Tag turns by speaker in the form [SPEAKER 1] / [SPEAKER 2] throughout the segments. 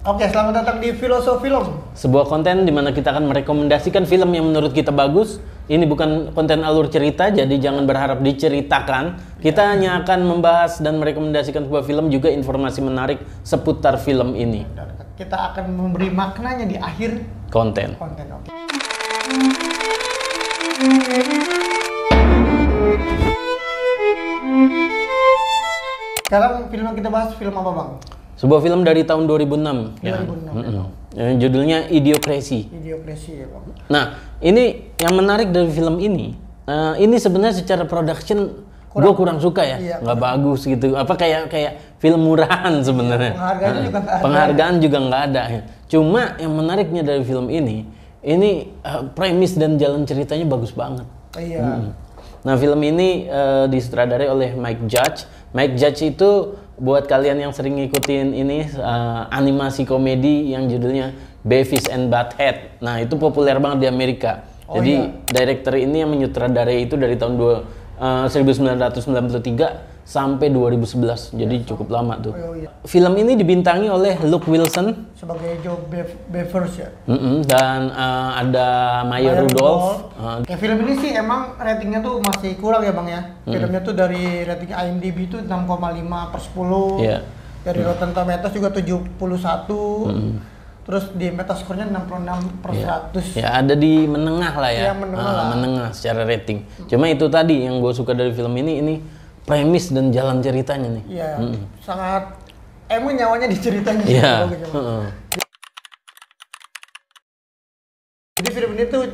[SPEAKER 1] Oke, selamat datang di Filosofi Film.
[SPEAKER 2] Sebuah konten di mana kita akan merekomendasikan film yang menurut kita bagus. Ini bukan konten alur cerita, jadi jangan berharap diceritakan. Kita hanya akan membahas dan merekomendasikan sebuah film, juga informasi menarik seputar film ini.
[SPEAKER 1] Dan kita akan memberi maknanya di akhir
[SPEAKER 2] Konten.
[SPEAKER 1] Oke. Sekarang film yang kita bahas film apa, Bang?
[SPEAKER 2] Sebuah film dari tahun 2006.
[SPEAKER 1] 2006.
[SPEAKER 2] Judulnya Idiocracy.
[SPEAKER 1] Idiocracy ya, Bang.
[SPEAKER 2] Nah, ini yang menarik dari film ini. Ini sebenarnya secara production gue kurang suka ya,
[SPEAKER 1] Iya,
[SPEAKER 2] nggak bagus gitu. Apa kayak film murahan sebenarnya.
[SPEAKER 1] Penghargaannya juga nggak ada.
[SPEAKER 2] Penghargaan juga nggak ada. Cuma yang menariknya dari film ini premis dan jalan ceritanya bagus banget.
[SPEAKER 1] Iya.
[SPEAKER 2] Nah, film ini disutradarai oleh Mike Judge. Mike Judge itu buat kalian yang sering ngikutin ini animasi komedi yang judulnya Beavis and Butthead. Nah, itu populer banget di Amerika. Jadi director ini yang menyutradarai itu dari tahun 1993 sampai 2011. Jadi cukup lama tuh. Film ini dibintangi oleh Luke Wilson
[SPEAKER 1] Sebagai Joe Bevers ya.
[SPEAKER 2] dan ada Maya Rudolph.
[SPEAKER 1] Kayak film ini sih emang ratingnya tuh masih kurang ya, Bang ya. Filmnya tuh dari rating IMDb itu 6,5/10.
[SPEAKER 2] Iya.
[SPEAKER 1] Dari Rotten Tomatoes juga 71. Terus di Metascore-nya 66/100.
[SPEAKER 2] Ya, ada di menengah lah ya.
[SPEAKER 1] Iya, menengah lah.
[SPEAKER 2] Menengah secara rating. Cuma itu tadi yang gue suka dari film ini premis dan jalan ceritanya nih.
[SPEAKER 1] Iya, sangat emang nyawanya di ceritanya sih.
[SPEAKER 2] Iya.
[SPEAKER 1] Jadi film ini tuh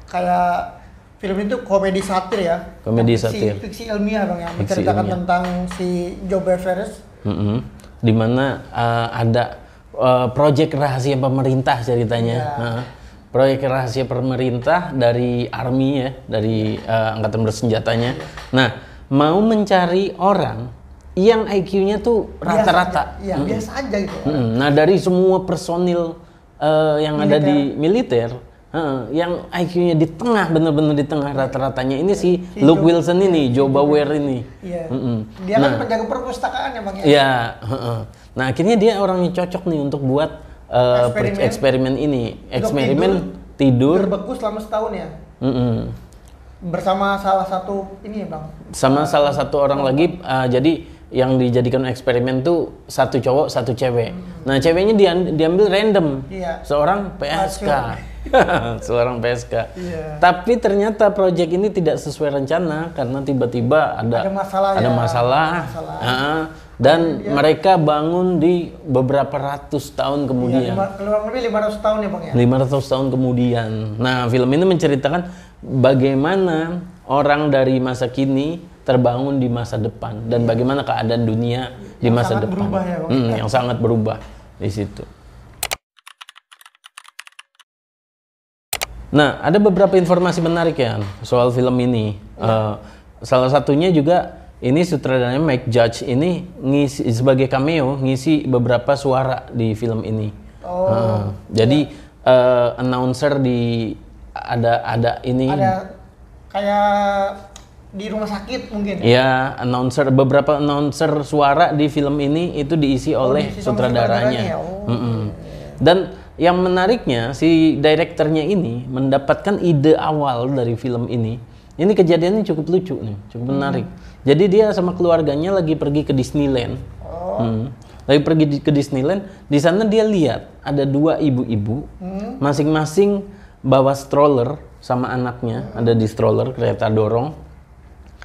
[SPEAKER 1] kayak film itu komedi satir ya.
[SPEAKER 2] Komedi satir.
[SPEAKER 1] Fiksi ilmiah, Bang, yang
[SPEAKER 2] Fiksi
[SPEAKER 1] menceritakan
[SPEAKER 2] ilmiah.
[SPEAKER 1] tentang si Joe Bevers.
[SPEAKER 2] Dimana ada proyek rahasia pemerintah ceritanya. Proyek rahasia pemerintah dari army ya, dari angkatan bersenjatanya. Nah, mau mencari orang yang IQ-nya tuh rata-rata.
[SPEAKER 1] Iya, biasa aja gitu.
[SPEAKER 2] Nah, dari semua personil yang ada di militer, yang IQ-nya di tengah, bener-bener di tengah rata-ratanya ini si Luke Wilson ini, Joe Bauer ini.
[SPEAKER 1] Iya. Dia kan penjaga perpustakaan ya, Bang ya.
[SPEAKER 2] Iya. Nah, akhirnya dia orang yang cocok nih untuk buat eksperimen ini. Eksperimen tidur.
[SPEAKER 1] Berbeku selama setahun ya. Bersama salah satu ini ya, Bang.
[SPEAKER 2] Sama salah satu orang lagi. Jadi yang dijadikan eksperimen tuh satu cowok, satu cewek. Nah, ceweknya diambil random.
[SPEAKER 1] Iya.
[SPEAKER 2] Seorang PSK. Seorang PSK.
[SPEAKER 1] Iya.
[SPEAKER 2] Tapi ternyata proyek ini tidak sesuai rencana karena tiba-tiba ada masalah. Dan mereka bangun di beberapa ratus tahun kemudian.
[SPEAKER 1] Kurang lebih 500 tahun ya, Bang ya.
[SPEAKER 2] 500 tahun kemudian. Nah, film ini menceritakan bagaimana orang dari masa kini terbangun di masa depan dan bagaimana keadaan dunia di masa depan.
[SPEAKER 1] Berubah ya, Bang.
[SPEAKER 2] Yang sangat berubah di situ. Nah, ada beberapa informasi menarik ya soal film ini. Salah satunya juga ini sutradaranya Mike Judge ini ngisi sebagai cameo, ngisi beberapa suara di film ini. Jadi announcer ada ini.
[SPEAKER 1] Ada kayak di rumah sakit mungkin.
[SPEAKER 2] Ya, beberapa announcer suara di film ini itu diisi oleh sutradaranya. Dan yang menariknya si direkturnya ini mendapatkan ide awal dari film ini. Ini kejadiannya cukup lucu nih, cukup menarik. Jadi dia sama keluarganya lagi pergi ke Disneyland. Lagi pergi ke Disneyland, di sana dia lihat ada dua ibu-ibu, masing-masing bawa stroller sama anaknya, ada di stroller kereta dorong.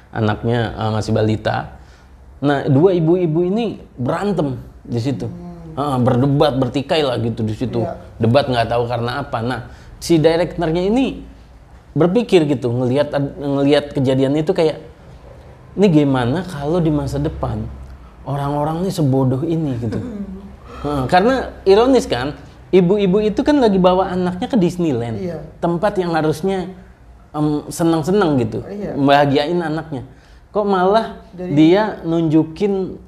[SPEAKER 2] Anaknya masih balita. Nah, dua ibu-ibu ini berantem di situ. Berdebat, bertikai lah gitu di situ. Debat nggak tahu karena apa. Nah, si direkturnya ini berpikir gitu, ngelihat kejadian itu kayak, ini gimana kalau di masa depan orang-orang ini sebodoh ini gitu. Karena ironis kan, ibu-ibu itu kan lagi bawa anaknya ke Disneyland, tempat yang harusnya senang-senang gitu, membahagiain anaknya. Kok malah dia nunjukin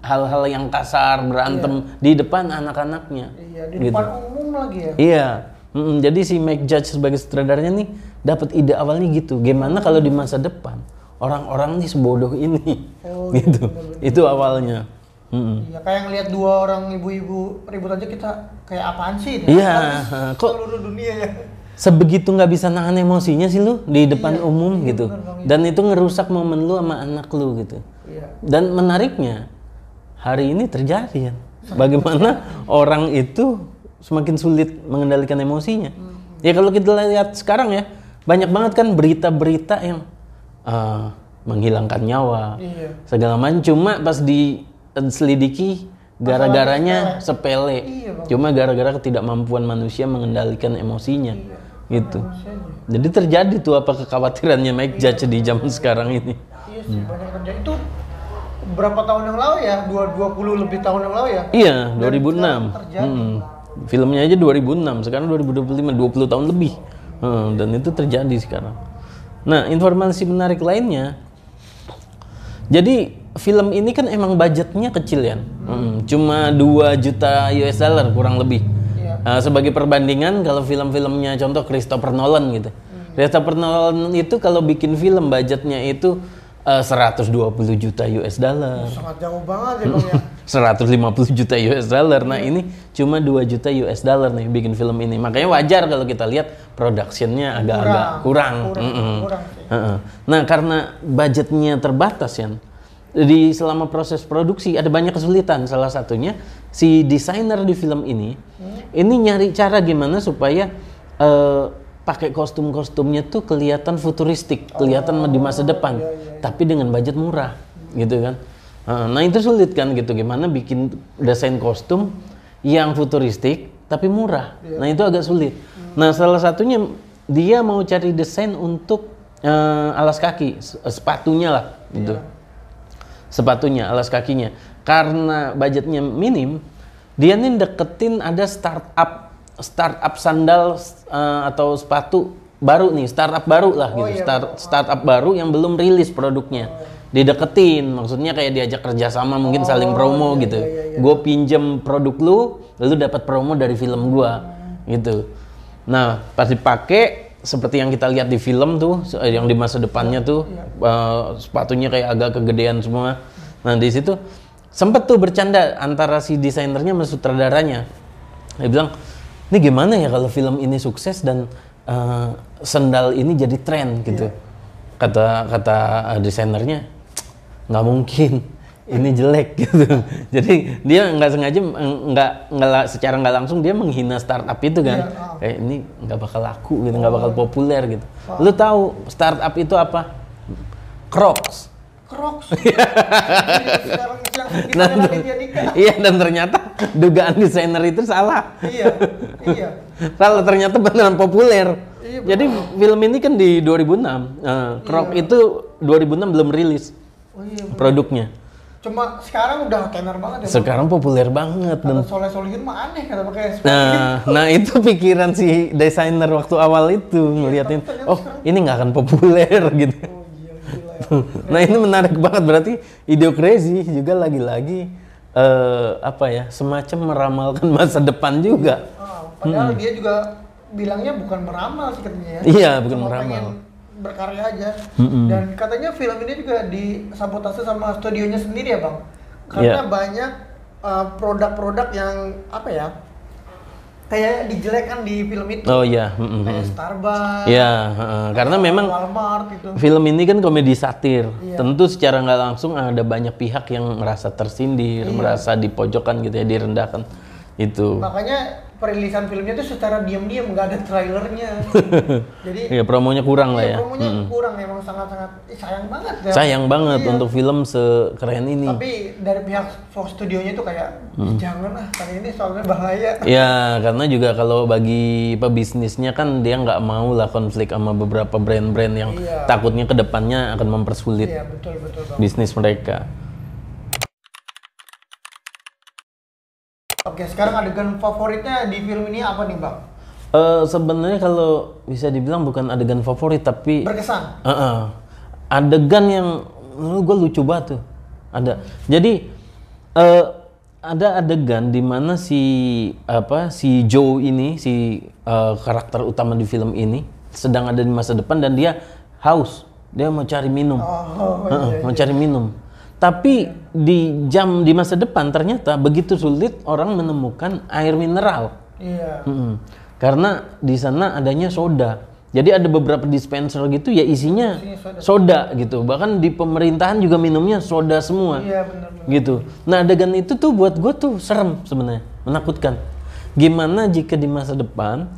[SPEAKER 2] hal-hal yang kasar, berantem di depan anak-anaknya.
[SPEAKER 1] Di depan umum lagi ya.
[SPEAKER 2] Iya. Jadi si Mike Judge sebagai sutradaranya nih dapat ide awalnya gitu. Gimana kalau di masa depan orang-orang nih sebodoh ini, gitu. Itu awalnya.
[SPEAKER 1] Iya, kayak ngelihat dua orang ibu-ibu ribut aja kita kayak apaan sih?
[SPEAKER 2] Iya, kok
[SPEAKER 1] seluruh dunia ya.
[SPEAKER 2] sebegitu nggak bisa nahan emosinya sih lu di depan umum gitu. Dan itu ngerusak momen lu sama anak lu gitu.
[SPEAKER 1] Iya.
[SPEAKER 2] Dan menariknya hari ini terjadi ya. Bagaimana orang itu semakin sulit mengendalikan emosinya. Ya kalau kita lihat sekarang ya, banyak banget kan berita-berita yang menghilangkan nyawa, segala macam. Cuma pas diselidiki gara-garanya sepele. Cuma gara-gara ketidakmampuan manusia mengendalikan emosinya. Gitu. Jadi terjadi tuh apa kekhawatirannya Mike Judge di zaman sekarang ini.
[SPEAKER 1] Iya sih, banyak terjadi. Itu berapa tahun yang lalu ya? 20 lebih tahun yang lalu ya?
[SPEAKER 2] Iya, 2006. Filmnya aja 2006, sekarang 2025, 20 tahun lebih. Dan itu terjadi sekarang. Nah, informasi menarik lainnya, jadi film ini kan emang budgetnya kecil ya, cuma 2 juta US dollar kurang lebih. Sebagai perbandingan, kalau film-filmnya contoh Christopher Nolan gitu. Christopher Nolan itu kalau bikin film budgetnya itu 120 juta US dollar.
[SPEAKER 1] Sangat jauh banget ya Bang ya.
[SPEAKER 2] 150 juta US dollar. Nah, ini cuma 2 juta US dollar nih bikin film ini. Makanya wajar kalau kita lihat production-nya agak-agak kurang. Nah, karena budgetnya terbatas ya. Selama proses produksi ada banyak kesulitan. Salah satunya si desainer di film ini nyari cara gimana supaya pakai kostum-kostumnya tuh kelihatan futuristik, kelihatan di masa depan, tapi dengan budget murah, gitu kan. Nah itu sulit kan gitu, gimana bikin desain kostum yang futuristik tapi murah. Nah itu agak sulit. Nah salah satunya dia mau cari desain untuk alas kaki, sepatunya lah, gitu. Sepatunya, alas kakinya. Karena budgetnya minim, dia nih deketin ada startup sandal atau sepatu baru nih, startup baru lah gitu. Startup baru yang belum rilis produknya. Dideketin, maksudnya kayak diajak kerjasama, mungkin saling promo gitu. Gue pinjem produk lu, lalu dapat promo dari film gua gitu. Nah, pas dipakai seperti yang kita lihat di film tuh, yang di masa depannya tuh sepatunya kayak agak kegedean semua. Nah di situ sempet tuh bercanda antara si desainernya sama sutradaranya. Dia bilang, ini gimana ya kalau film ini sukses dan sendal ini jadi tren gitu. Kata desainernya, nggak mungkin. Ini jelek gitu. Jadi dia nggak sengaja, secara nggak langsung dia menghina startup itu kan. Kayak ini nggak bakal laku gitu, nggak bakal populer gitu. Lu tahu startup itu apa? Crocs. Iya, dan ternyata dugaan desainer itu salah. Iya. Salah, ternyata beneran populer. Jadi film ini kan di 2006. Crocs itu 2006 belum rilis produknya.
[SPEAKER 1] Cuma sekarang udah tenar banget ya.
[SPEAKER 2] Sekarang populer banget.
[SPEAKER 1] Dan Soleh-Solihin mah aneh kata pakai sepatu.
[SPEAKER 2] Nah itu pikiran si desainer waktu awal itu ngeliatin, ini nggak akan populer gitu. Nah ini menarik banget, berarti Idiocrazy juga lagi-lagi semacam meramalkan masa depan juga.
[SPEAKER 1] Padahal dia juga bilangnya bukan meramal sih katanya ya.
[SPEAKER 2] Iya, bukan meramal.
[SPEAKER 1] Berkarya aja. Dan katanya film ini juga disabotase sama studionya sendiri ya Bang, karena banyak produk-produk yang kayak dijelekkan di film itu. Kayak Starbucks.
[SPEAKER 2] Karena memang
[SPEAKER 1] Walmart itu.
[SPEAKER 2] Film ini kan komedi satir. Tentu secara nggak langsung ada banyak pihak yang merasa tersindir, merasa dipojokkan gitu ya, direndahkan. Itu.
[SPEAKER 1] Makanya perilisan filmnya itu secara diam-diam, nggak ada trailernya. Jadi
[SPEAKER 2] promonya kurang lah ya.
[SPEAKER 1] Promonya kurang, emang sangat-sangat sayang banget ya.
[SPEAKER 2] Sayang banget untuk film sekeren ini.
[SPEAKER 1] Tapi dari pihak Fox Studionya itu kayak jangan lah, karena ini soalnya bahaya.
[SPEAKER 2] Ya, karena juga kalau bagi pebisnisnya kan dia nggak mau lah konflik sama beberapa brand-brand yang takutnya kedepannya akan mempersulit
[SPEAKER 1] betul,
[SPEAKER 2] bisnis mereka.
[SPEAKER 1] Oke, sekarang adegan favoritnya di film ini apa nih Bang?
[SPEAKER 2] Sebenarnya kalau bisa dibilang bukan adegan favorit tapi
[SPEAKER 1] berkesan.
[SPEAKER 2] Adegan yang gue lucu banget tuh. Ada. Jadi ada adegan di mana si Joe ini, karakter utama di film ini sedang ada di masa depan dan dia haus. Dia mau cari minum. Mau cari minum. Tapi di masa depan ternyata begitu sulit orang menemukan air mineral.
[SPEAKER 1] Iya.
[SPEAKER 2] Karena di sana adanya soda. Jadi ada beberapa dispenser gitu ya isinya soda gitu. Bahkan di pemerintahan juga minumnya soda semua.
[SPEAKER 1] Iya, benar.
[SPEAKER 2] Gitu. Nah, adegan itu tuh buat gue tuh serem sebenarnya, menakutkan. Gimana jika di masa depan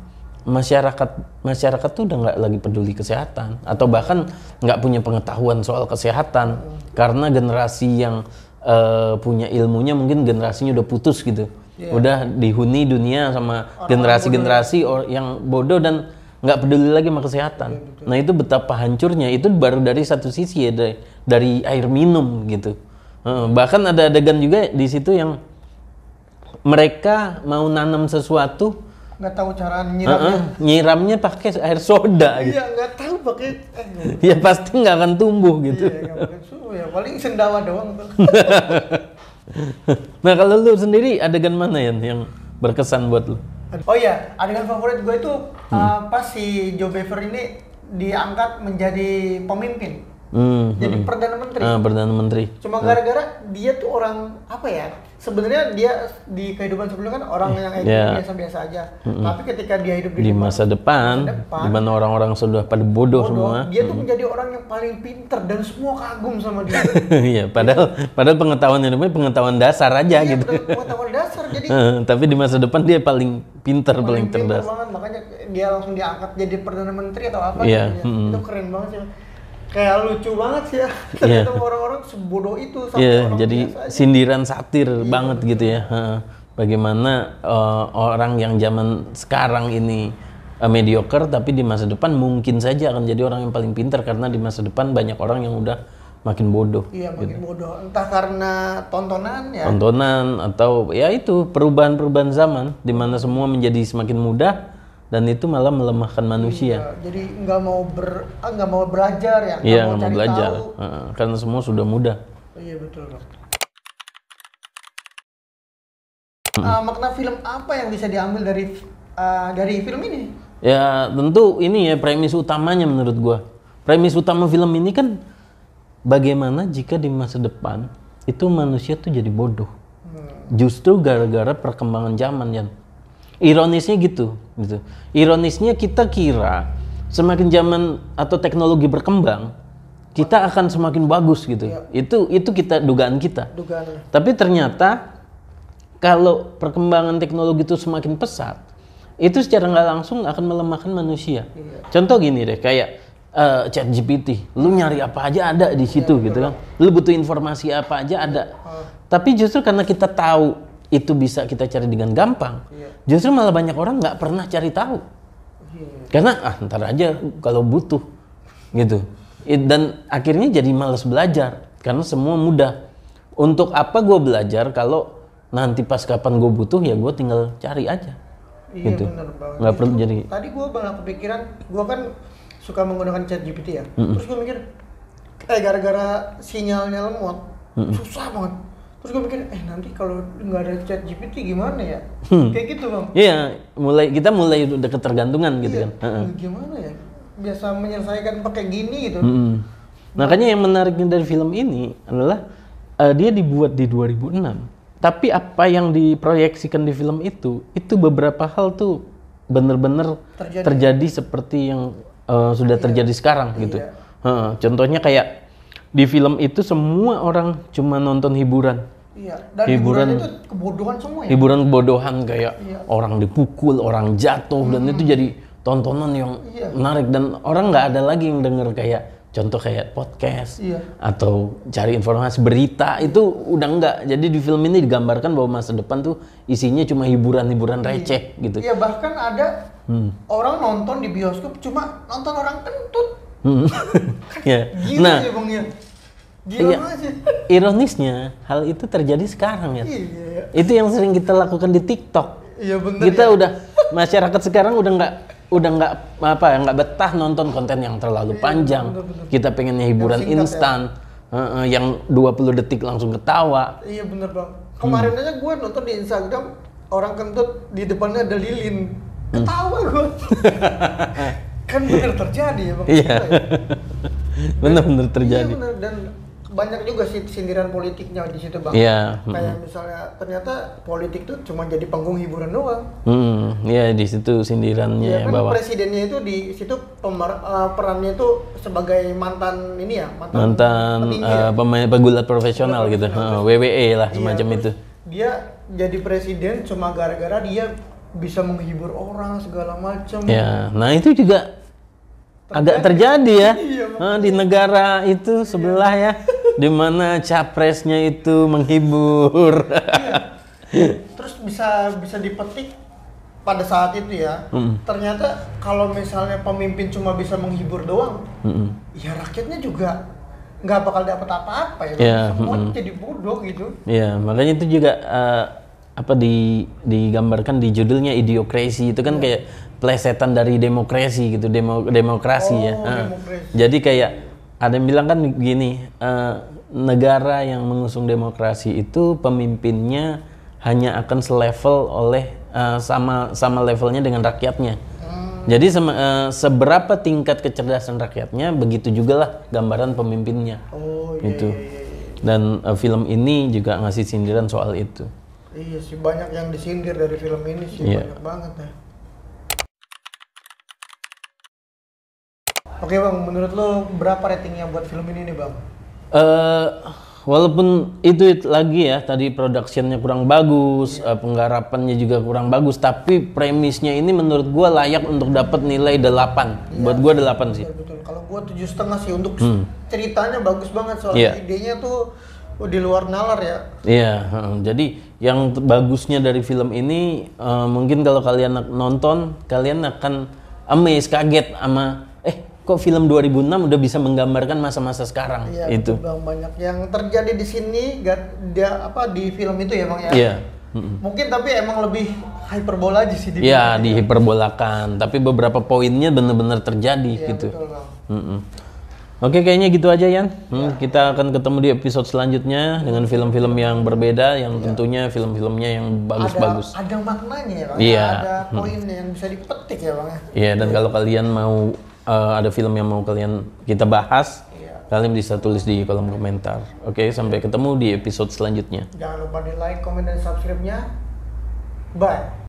[SPEAKER 2] masyarakat tuh udah nggak lagi peduli kesehatan atau bahkan nggak punya pengetahuan soal kesehatan karena generasi yang punya ilmunya mungkin generasinya udah putus gitu, udah dihuni dunia sama generasi-generasi yang bodoh dan nggak peduli lagi sama kesehatan. Nah itu betapa hancurnya, itu baru dari satu sisi ya, dari air minum gitu. Bahkan ada adegan juga di situ yang mereka mau nanam sesuatu
[SPEAKER 1] nggak tahu cara nyiramnya.
[SPEAKER 2] Nyiramnya pakai air soda gitu.
[SPEAKER 1] Iya, nggak tahu pakai.
[SPEAKER 2] Ya pasti nggak akan tumbuh gitu.
[SPEAKER 1] Iya, nggak pakai suhu ya, paling sendawa doang tuh.
[SPEAKER 2] Nah kalau lu sendiri adegan mana yang berkesan buat lu?
[SPEAKER 1] Oh iya, adegan favorit gue itu pas si Joe Bever ini diangkat menjadi pemimpin. Jadi Perdana Menteri.
[SPEAKER 2] Perdana Menteri.
[SPEAKER 1] Cuma gara-gara dia tuh orang apa ya? Sebenarnya dia di kehidupan sebelumnya kan orang yang biasa-biasa aja. Tapi ketika dia hidup
[SPEAKER 2] di masa depan, di mana orang-orang sudah pada bodoh semua,
[SPEAKER 1] dia tuh menjadi orang yang paling pintar dan semua kagum sama dia.
[SPEAKER 2] Iya, padahal pengetahuannya namanya pengetahuan dasar aja gitu.
[SPEAKER 1] Pengetahuan dasar jadi.
[SPEAKER 2] Tapi di masa depan dia paling pintar, paling cerdas.
[SPEAKER 1] Banget, makanya dia langsung diangkat jadi Perdana Menteri atau apa
[SPEAKER 2] gitu.
[SPEAKER 1] Itu keren banget sih. Kayak lucu banget sih ya. Ternyata orang-orang sebodoh itu sama orang
[SPEAKER 2] jadi sindiran satir banget gitu ya. Bagaimana orang yang zaman sekarang ini mediocre tapi di masa depan mungkin saja akan jadi orang yang paling pintar karena di masa depan banyak orang yang udah makin bodoh.
[SPEAKER 1] Iya, makin bodoh. Entah karena tontonan ya.
[SPEAKER 2] Tontonan atau ya itu perubahan-perubahan zaman di mana semua menjadi semakin mudah dan itu malah melemahkan manusia.
[SPEAKER 1] Iya, jadi nggak mau belajar ya.
[SPEAKER 2] Iya, nggak mau belajar karena semua sudah mudah.
[SPEAKER 1] Iya betul. Makna film apa yang bisa diambil dari film ini?
[SPEAKER 2] Ya tentu ini ya premis utamanya menurut gua. Premis utama film ini kan bagaimana jika di masa depan itu manusia tuh jadi bodoh. Justru gara-gara perkembangan zaman ya. Ironisnya gitu. Ironisnya kita kira semakin zaman atau teknologi berkembang, kita akan semakin bagus gitu. Iya. Itu dugaan kita. Tapi ternyata kalau perkembangan teknologi itu semakin pesat, itu secara nggak langsung akan melemahkan manusia. Iya. Contoh gini deh, kayak ChatGPT, lu nyari apa aja ada di situ gitu kan. Lu butuh informasi apa aja ada. Tapi justru karena kita tahu itu bisa kita cari dengan gampang, justru malah banyak orang nggak pernah cari tahu, karena ntar aja kalau butuh, gitu. Dan akhirnya jadi malas belajar, karena semua mudah. Untuk apa gue belajar kalau nanti pas kapan gue butuh ya gue tinggal cari aja, gitu.
[SPEAKER 1] Bener banget.
[SPEAKER 2] Nggak perlu jadi.
[SPEAKER 1] Tadi gue malah kepikiran, gue kan suka menggunakan ChatGPT ya, terus gue mikir, gara-gara sinyalnya lemot, susah banget. Terus gue mikir, nanti kalau nggak ada ChatGPT gimana ya? Kayak gitu bang.
[SPEAKER 2] Iya, kita mulai udah ketergantungan gitu kan.
[SPEAKER 1] Gimana ya? Biasa menyelesaikan pakai gini gitu.
[SPEAKER 2] Makanya yang menariknya dari film ini adalah dia dibuat di 2006. Tapi apa yang diproyeksikan di film itu beberapa hal tuh bener-bener terjadi seperti yang sudah terjadi sekarang gitu. Contohnya kayak di film itu semua orang cuma nonton hiburan.
[SPEAKER 1] Iya, dan hiburan itu kebodohan semua ya.
[SPEAKER 2] Hiburan kebodohan kayak orang dipukul, orang jatuh dan itu jadi tontonan yang menarik dan orang nggak ada lagi yang denger kayak contoh kayak podcast atau cari informasi berita itu udah enggak. Jadi di film ini digambarkan bahwa masa depan tuh isinya cuma hiburan-hiburan receh gitu.
[SPEAKER 1] Iya, bahkan ada orang nonton di bioskop cuma nonton orang kentut. Gila ya bang ya. Gila banget.
[SPEAKER 2] Ironisnya hal itu terjadi sekarang ya. Itu yang sering kita lakukan di TikTok.
[SPEAKER 1] Iya benar.
[SPEAKER 2] Kita udah masyarakat sekarang udah nggak betah nonton konten yang terlalu panjang. Bener. Kita pengennya hiburan instan. Yang 20 detik langsung ketawa.
[SPEAKER 1] Iya bener bang. Kemarin aja gue nonton di Instagram orang kentut di depannya ada lilin. Ketawa gue. Kan bener terjadi ya bang.
[SPEAKER 2] Iya. Bener-bener terjadi.
[SPEAKER 1] Iya bener. Dan banyak juga sih sindiran politiknya di situ bang.
[SPEAKER 2] Iya.
[SPEAKER 1] Kayak misalnya ternyata politik tuh cuma jadi panggung hiburan doang.
[SPEAKER 2] Iya di situ sindirannya
[SPEAKER 1] Ya kan
[SPEAKER 2] bahwa
[SPEAKER 1] presidennya itu di situ perannya itu sebagai mantan ini ya,
[SPEAKER 2] mantan pemain pegulat profesional gitu, WWE lah semacam itu.
[SPEAKER 1] Dia jadi presiden cuma gara-gara dia bisa menghibur orang segala macam.
[SPEAKER 2] Ya, nah itu juga agak terjadi ya di negara itu sebelah ya, di mana capresnya itu menghibur.
[SPEAKER 1] Terus bisa dipetik pada saat itu ya. Ternyata kalau misalnya pemimpin cuma bisa menghibur doang, ya rakyatnya juga nggak bakal dapat apa-apa ya. Semua jadi bodoh gitu.
[SPEAKER 2] Iya, makanya itu juga digambarkan di judulnya Idiokrasi itu kan kayak plesetan dari demokrasi gitu, demokrasi ya.
[SPEAKER 1] Demokrasi.
[SPEAKER 2] Jadi kayak ada yang bilang kan begini, negara yang mengusung demokrasi itu pemimpinnya hanya akan selevel oleh sama levelnya dengan rakyatnya. Jadi seberapa tingkat kecerdasan rakyatnya, begitu juga lah gambaran pemimpinnya. Itu. Dan film ini juga ngasih sindiran soal itu.
[SPEAKER 1] Iya sih, banyak yang disindir dari film ini sih, banyak banget ya. Oke bang, menurut lo berapa ratingnya buat film ini nih bang?
[SPEAKER 2] Walaupun itu lagi ya, tadi productionnya kurang bagus, penggarapannya juga kurang bagus, tapi premisnya ini menurut gua layak untuk dapat nilai 8. Buat gua 8 sih.
[SPEAKER 1] Betul. Kalau gua 7,5 sih, untuk ceritanya bagus banget, soalnya idenya tuh di luar nalar ya.
[SPEAKER 2] Iya, jadi yang bagusnya dari film ini mungkin kalau kalian nonton, kalian akan amazed, kaget sama kok film 2006 udah bisa menggambarkan masa-masa sekarang.
[SPEAKER 1] Iya,
[SPEAKER 2] itu.
[SPEAKER 1] Bang, banyak yang terjadi di sini di film itu ya bang ya.
[SPEAKER 2] Iya.
[SPEAKER 1] Mungkin tapi emang lebih hyperbola aja sih.
[SPEAKER 2] Iya, dihiperbolakan, tapi beberapa poinnya benar-benar terjadi gitu.
[SPEAKER 1] Betul, bang.
[SPEAKER 2] Oke, kayaknya gitu aja Yan. Kita akan ketemu di episode selanjutnya dengan film-film yang berbeda, yang tentunya film-filmnya yang bagus-bagus.
[SPEAKER 1] Ada maknanya ya bang.
[SPEAKER 2] Iya.
[SPEAKER 1] Ada poin yang bisa dipetik ya bang ya.
[SPEAKER 2] Iya, dan kalau kalian mau ada film yang mau kita bahas, kalian bisa tulis di kolom komentar. Oke, sampai ketemu di episode selanjutnya.
[SPEAKER 1] Jangan lupa di like, komen, dan subscribe-nya. Bye.